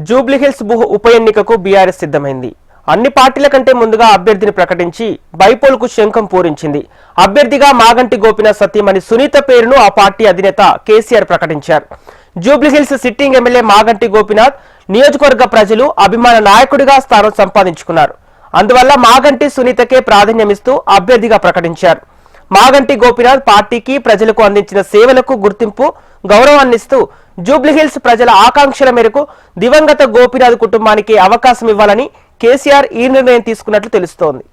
జూబ్లీహిల్స్ ఉప ఎన్నికకు బీఆర్ఎస్ సిద్ధమైంది. అన్ని పార్టీల కంటే ముందుగా అభ్యర్థిని ప్రకటించి బైపోల్కు శంఖం పూరించింది. అభ్యర్థిగా మాగంటి గోపీనాథ్ సతీమణి సునీత పేరును ఆ పార్టీ అధినేత కేసీఆర్ ప్రకటించారు. జూబ్లీహిల్స్ సిట్టింగ్ ఎమ్మెల్యే మాగంటి గోపీనాథ్ నియోజకవర్గ ప్రజలు అభిమాన నాయకుడిగా స్థానం సంపాదించుకున్నారు. అందువల్ల మాగంటి సునీతకే ప్రాధాన్యమిస్తూ అభ్యర్థిగా ప్రకటించారు. మాగంటి గోపీనాథ్ పార్టీకి ప్రజలకు అందించిన సేవలకు గుర్తింపు గౌరవాన్నిస్తూ జూబ్లీహిల్స్ ప్రజల ఆకాంక్షల మేరకు దివంగత గోపీనాథ్ కుటుంబానికి అవకాశం ఇవ్వాలని కేసీఆర్ ఈ నిర్ణయం తీసుకున్నట్లు తెలుస్తోంది.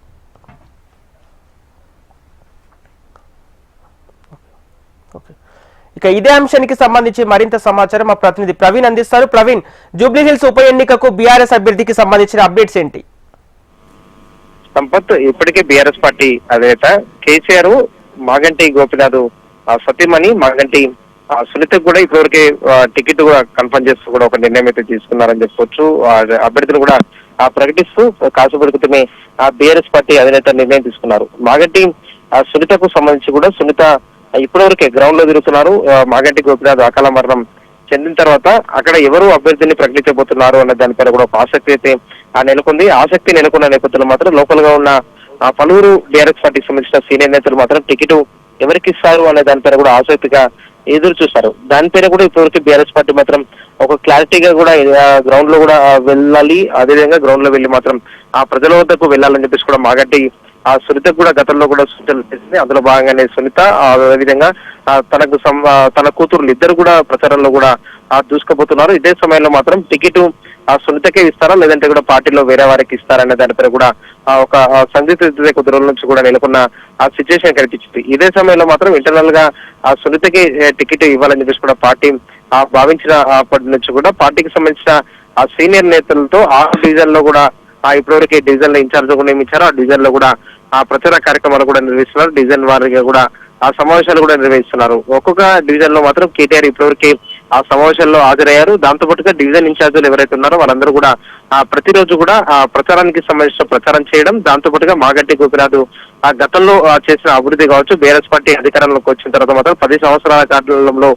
ఇక ఇదే అంశానికి సంబంధించి మరింత సమాచారం మా ప్రతినిధి ప్రవీణ్ అందిస్తారు. ప్రవీణ్, జూబ్లీహిల్స్ ఉప ఎన్నికకు బీఆర్ఎస్ అభ్యర్థికి సంబంధించిన అప్డేట్స్ ఏంటి? సంపత్, ఇప్పటికే బీఆర్ఎస్ పార్టీ అధినేత కేసీఆర్ మాగంటి గోపీనాథ్ సతీమణి మాగంటి సునీతకు కూడా ఇప్పటివరకే టికెట్ కూడా కన్ఫర్మ్ చేస్తూ కూడా ఒక నిర్ణయం అయితే తీసుకున్నారని చెప్పొచ్చు. అభ్యర్థిని కూడా ప్రకటిస్తూ కాసేపటి క్రితమే బీఆర్ఎస్ పార్టీ అధినేత నిర్ణయం తీసుకున్నారు. మాగంటి సునీతకు సంబంధించి కూడా సునీత ఇప్పటివరకే గ్రౌండ్ లో తిరుగుతున్నారు. మాగంటి గోపీనాథ్ అకాల మరణం చెందిన తర్వాత అక్కడ ఎవరు అభ్యర్థిని ప్రకటించబోతున్నారు అన్న దానిపైన కూడా ఒక ఆసక్తి అయితే నెలకొంది. ఆసక్తి నెలకొన్న నేపథ్యంలో మాత్రం లోకల్ గా ఉన్న పలువురు బీఆర్ఎస్ పార్టీకి సంబంధించిన సీనియర్ నేతలు మాత్రం టికెట్ ఎవరికి ఇస్తారు అనే దానిపైన కూడా ఆసక్తిగా ఎదురు చూస్తారు. దానిపైన కూడా ఇప్పటివరకు బీఆర్ఎస్ పార్టీ మాత్రం ఒక క్లారిటీగా కూడా గ్రౌండ్ లో కూడా వెళ్ళాలి, అదేవిధంగా గ్రౌండ్ లో వెళ్ళి మాత్రం ఆ ప్రజల వద్దకు వెళ్ళాలని చెప్పేసి కూడా మాగంటి సునీత కూడా గతంలో కూడా సూచనలు చేసింది. అందులో భాగంగానే సునీత అదేవిధంగా తన కూతురులు ఇద్దరు కూడా ప్రచారంలో కూడా దూసుకుపోతున్నారు. ఇదే సమయంలో మాత్రం టికెట్ సునీతకే ఇస్తారా లేదంటే కూడా పార్టీలో వేరే వారికి ఇస్తారనే దానిపై కూడా ఒక సందిగ్ధత కొద్ది రోజుల నుంచి కూడా నెలకొన్న ఆ సిచ్యువేషన్ కనిపించింది. ఇదే సమయంలో మాత్రం ఇంటర్నల్ గా సునీతకి టికెట్ ఇవ్వాలని చెప్పేసి కూడా పార్టీ భావించిన అప్పటి నుంచి కూడా పార్టీకి సంబంధించిన ఆ సీనియర్ నేతలతో ఆ డివిజన్ లో కూడా ఇప్పటివరకు డివిజన్ లో ఇన్ఛార్జ్ కూడా నియమించారు. ఆ డివిజన్ లో కూడా ఆ ప్రచార కార్యక్రమాలు కూడా నిర్వహిస్తున్నారు. డివిజన్ వారిగా కూడా ఆ సమావేశాలు కూడా నిర్వహిస్తున్నారు. ఒక్కొక్క డివిజన్ లో మాత్రం కేటీఆర్ ఇప్పటివరకు ఆ సమావేశాల్లో హాజరయ్యారు. దాంతో పాటుగా డివిజన్ ఇన్ఛార్జీలు ఎవరైతే ఉన్నారో వాళ్ళందరూ కూడా ప్రతిరోజు కూడా ఆ ప్రచారానికి సంబంధించిన ప్రచారం చేయడం, దాంతో పాటుగా మాగంటి గోపీనాథ్ ఆ గతంలో చేసిన అభివృద్ధి కావచ్చు, బీఆర్ఎస్ పార్టీ అధికారంలోకి వచ్చిన తర్వాత మాత్రం 10 సంవత్సరాల కాలంలో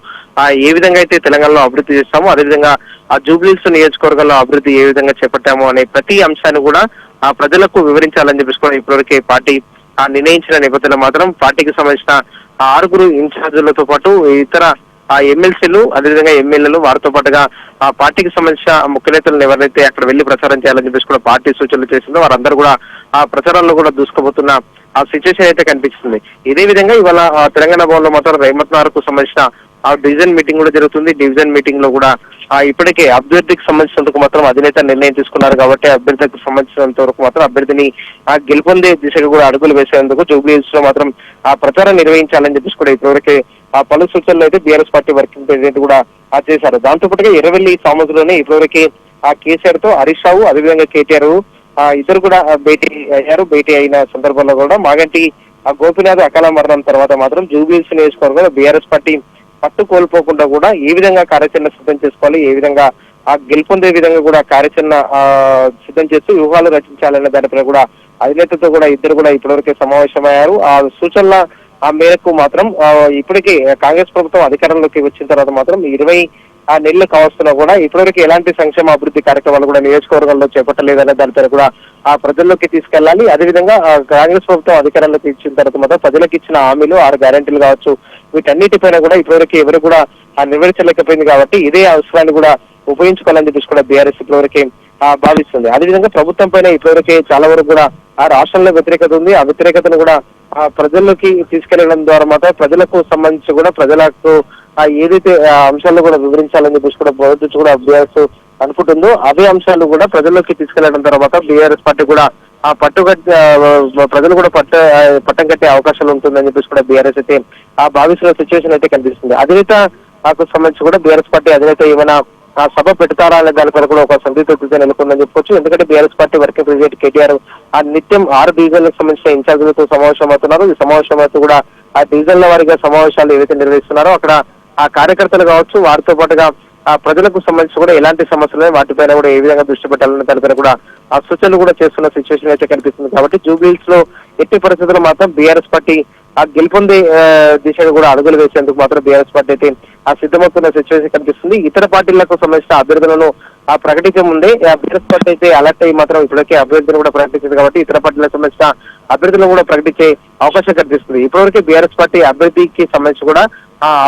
ఏ విధంగా అయితే తెలంగాణలో అభివృద్ధి చేస్తామో అదేవిధంగా ఆ జూబ్లీహిల్స్ నియోజకవర్గంలో అభివృద్ధి ఏ విధంగా చేపట్టామో అనే ప్రతి అంశాన్ని కూడా ఆ ప్రజలకు వివరించాలని చెప్పేసి కూడా ఇప్పటివరకే పార్టీ నిర్ణయించిన నేపథ్యంలో మాత్రం పార్టీకి సంబంధించిన 6 ఇన్ఛార్జీలతో పాటు ఇతర ఎమ్మెల్సీలు అదేవిధంగా ఎమ్మెల్యేలు వారితో పాటుగా ఆ పార్టీకి సంబంధించిన ముఖ్య నేతలను ఎవరైతే అక్కడ వెళ్లి ప్రచారం చేయాలని చెప్పేసి కూడా పార్టీ సూచనలు చేసిందో వారందరూ కూడా ఆ ప్రచారంలో కూడా దూసుకుపోతున్న ఆ సిచ్యువేషన్ అయితే కనిపిస్తుంది. ఇదే విధంగా ఇవాళ తెలంగాణ భవన్ లో మాత్రం రేమత్ నగర్కు సంబంధించిన ఆ డివిజన్ మీటింగ్ కూడా జరుగుతుంది. డివిజన్ మీటింగ్ లో కూడా ఇప్పటికే అభ్యర్థికి సంబంధించినందుకు మాత్రం అధినేత నిర్ణయం తీసుకున్నారు కాబట్టి అభ్యర్థికి సంబంధించినంత వరకు మాత్రం అభ్యర్థిని గెలుపొందే దిశగా కూడా అడుగులు వేసేందుకు జూబ్లీహిల్స్ లో మాత్రం ఆ ప్రచారం నిర్వహించాలని చెప్పేసి కూడా ఇప్పటివరకే ఆ పలు సూచనలు అయితే బీఆర్ఎస్ పార్టీ వర్కింగ్ ప్రెసిడెంట్ కూడా చేశారు. దాంతో పాటుగా ఎర్రవెల్లి సామర్థ్యంలోనే ఇప్పటివరకే ఆ కేసీఆర్ తో హరీష్ రావు అదేవిధంగా కేటీఆర్ ఇద్దరు కూడా భేటీ అయ్యారు. భేటీ అయిన సందర్భంలో కూడా మాగంటి గోపీనాథ్ అకాల మరణం తర్వాత మాత్రం జూబ్లీహిల్స్ నియోజకవర్గంలో బీఆర్ఎస్ పార్టీ పట్టు కోల్పోకుండా కూడా ఏ విధంగా కార్యాచరణ సిద్ధం చేసుకోవాలి, ఏ విధంగా ఆ గెలుపొందే విధంగా కూడా కార్యాచరణ సిద్ధం చేస్తూ వ్యూహాలు రచించాలనే దానిపై కూడా అధినేతతో కూడా ఇద్దరు కూడా ఇప్పటివరకే సమావేశమయ్యారు. ఆ సూచనల ఆ మేరకు మాత్రం ఇప్పటికే కాంగ్రెస్ ప్రభుత్వం అధికారంలోకి వచ్చిన తర్వాత మాత్రం 20 నెలలు కావస్తున్నా కూడా ఇప్పటివరకు ఎలాంటి సంక్షేమ అభివృద్ధి కార్యక్రమాలు కూడా నియోజకవర్గంలో చేపట్టలేదనే దానిపై కూడా ఆ ప్రజల్లోకి తీసుకెళ్లాలి. అదేవిధంగా కాంగ్రెస్ ప్రభుత్వం అధికారంలోకి ఇచ్చిన తర్వాత మాత్రం ప్రజలకు ఇచ్చిన హామీలు 6 గ్యారెంటీలు కావచ్చు, వీటన్నిటిపైన కూడా ఇప్పటివరకు ఎవరు కూడా నెరవేర్చలేకపోయింది కాబట్టి ఇదే అవసరాన్ని కూడా ఉపయోగించుకోవాలని చెప్పేసి కూడా బీఆర్ఎస్ ఇప్పటివరకే భావిస్తుంది. అదేవిధంగా ప్రభుత్వం పైన ఇప్పటివరకే చాలా వరకు కూడా ఆ రాష్ట్రంలో వ్యతిరేకత ఉంది. ఆ వ్యతిరేకతను కూడా ప్రజల్లోకి తీసుకెళ్లడం ద్వారా మాత్రం ప్రజలకు సంబంధించి కూడా ప్రజలకు ఏదైతే అంశాలను కూడా వివరించాలని చెప్పేసి కూడా ప్రభుత్వం కూడా బీఆర్ఎస్ అనుకుంటుందో అవే అంశాలు కూడా ప్రజల్లోకి తీసుకెళ్లడం తర్వాత బీఆర్ఎస్ పార్టీ కూడా ఆ ప్రజలు కూడా పట్టం కట్టే అవకాశాలు ఉంటుందని చెప్పేసి కూడా బీఆర్ఎస్ అయితే భావిస్తున్న సిచ్యువేషన్ అయితే కనిపిస్తుంది. అధినేతకు సంబంధించి కూడా బీఆర్ఎస్ పార్టీ అధినేత ఏమైనా సభ పెడతారా అనే దానిపై కూడా ఒక సందిగ్ధత నెలకొందని చెప్పొచ్చు. ఎందుకంటే BRS party working president KTR నిత్యం 6 డివిజన్లకు సంబంధించిన ఇన్ఛార్జీలతో సమావేశం అవుతున్నారు. ఈ సమావేశం అయితే కూడా ఆ డివిజన్ల వారిగా సమావేశాలు ఏవైతే నిర్వహిస్తున్నారో అక్కడ ఆ కార్యకర్తలు కావచ్చు వారితో పాటుగా ఆ ప్రజలకు సంబంధించి కూడా ఎలాంటి సమస్యలు వాటిపైన కూడా ఏ విధంగా దృష్టి పెట్టాలనే దానిపైన కూడా ఆ సూచనలు కూడా చేస్తున్న సిచ్యువేషన్ అయితే కనిపిస్తుంది. కాబట్టి జూబ్లీహిల్స్ లో ఎట్టి పరిస్థితుల్లో మాత్రం బీఆర్ఎస్ పార్టీ ఆ గెలుపొందే దిశగా కూడా అడుగులు వేసేందుకు మాత్రం బీఆర్ఎస్ పార్టీ అయితే సిద్ధమవుతున్న సిచ్యువేషన్ కనిపిస్తుంది. ఇతర పార్టీలకు సంబంధించిన అభ్యర్థులను ప్రకటించే ముందే బీఆర్ఎస్ పార్టీ అయితే అలర్ట్ అయ్యి మాత్రం ఇప్పటికే అభ్యర్థులు కూడా ప్రకటించింది కాబట్టి ఇతర పార్టీలకు సంబంధించిన అభ్యర్థులను కూడా ప్రకటించే అవకాశం కనిపిస్తుంది. ఇప్పటివరకు బీఆర్ఎస్ పార్టీ అభ్యర్థికి సంబంధించి కూడా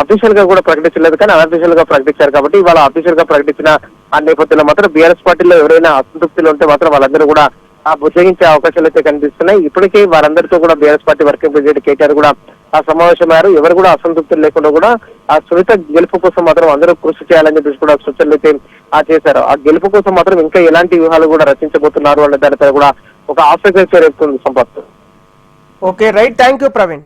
అఫీషియల్ గా కూడా ప్రకటించలేదు, కానీ అనఫీషియల్ గా ప్రకటించారు కాబట్టి ఇవాళ అఫీషియల్ గా ప్రకటించిన ఆ నేపథ్యంలో మాత్రం బీఆర్ఎస్ పార్టీలో ఎవరైనా అసంతృప్తులు ఉంటే మాత్రం వాళ్ళందరూ కూడా బుజ్జగించే అవకాశాలు అయితే కనిపిస్తున్నాయి. ఇప్పటికే వారందరితో కూడా BRS party working president KTR కూడా సమావేశమయ్యారు. ఎవరు కూడా అసంతృప్తులు లేకుండా కూడా సునీత గెలుపు కోసం మాత్రం అందరూ కృషి చేయాలని చెప్పేసి కూడా సూచనలు అయితే చేశారు. ఆ గెలుపు కోసం మాత్రం ఇంకా ఎలాంటి వ్యూహాలు కూడా రచించబోతున్నారు అనే దానిపై కూడా ఒక ఆసక్తి రేపుతుంది Sampath. Okay right, thank you Praveen.